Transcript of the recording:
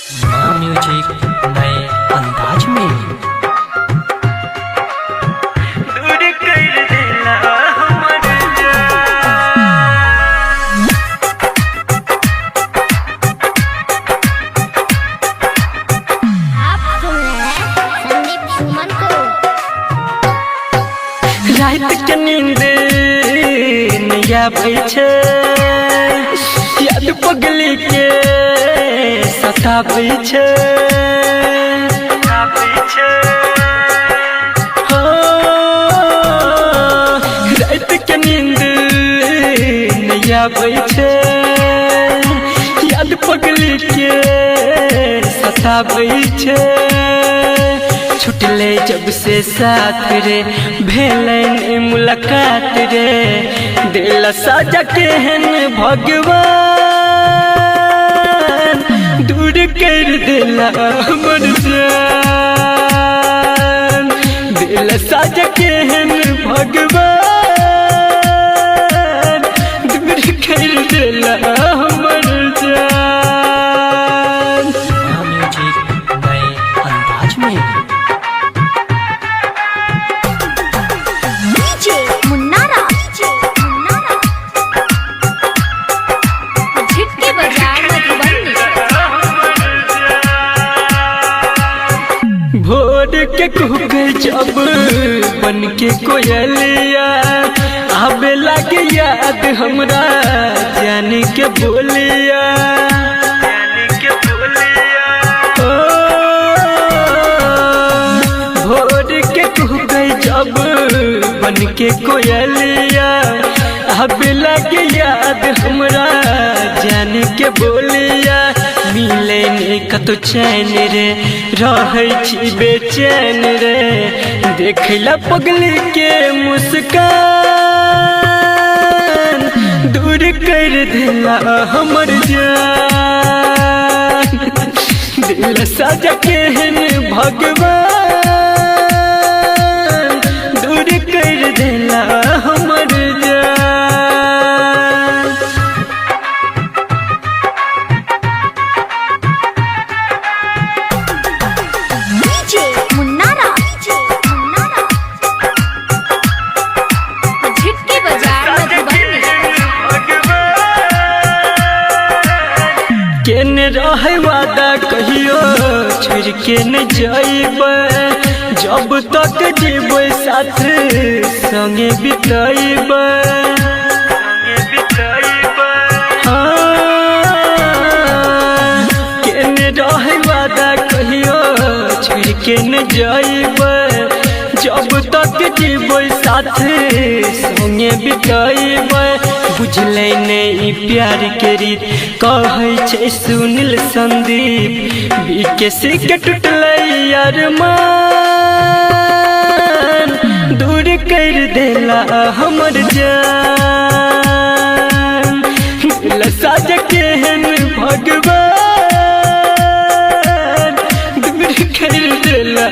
Music नए अंदाज में दूर कर देला हमर आप सुन रहे हैं संदीप सुमन को। रात के नींद नहीं आबै छै, याद पगली के सताबै छै। हो, रात के नींद नहीं आबै छै, याद पगली के सताबै छै। छुटले जब से साथ रे भेलै ने मुलाकात रे, दिल साजा केहन भगवान दूर कर देला हमर जान। दिल साजा केहन भगवान दूर कर देला हमर जान। म्यूजिक नए अंदाज में डीजे मुन्नारा झिटके बाजार मधुबनी। भोर के कुहक जब बन के कोयलिया, आबे लागे याद हमरा जान के बोलिया। ओ, भोर के कुहक जब बन के कोयलिया, आबे लागे याद हमरा जान के बोलिया। मिले ने कतो चैन रे, रहै छी बेचैन रे, देखला पगली के मुस्कान दूर कर देला हमर जान। दिल साजा केहन भगवान दूर कर देला हमर जान। डीजे मुन्नारा झिटके बाजार मधुबनी। केने रहे वादा कहियो छोड़ के न जाइबे, जब तक जीबै साथ संगे बिताइबे। हाँ, केने रहे वादा कहियो छोड़ के न जाइबे, जब तक जीबै साथ संगे बिताइबे। बुझले ने ई प्यार के रीत कहै छै सुनील संदीप, बीकेसी के टूटले अरमान दूर कर देला हमर जान। दिल साजा केहन भगवान दूर कर देला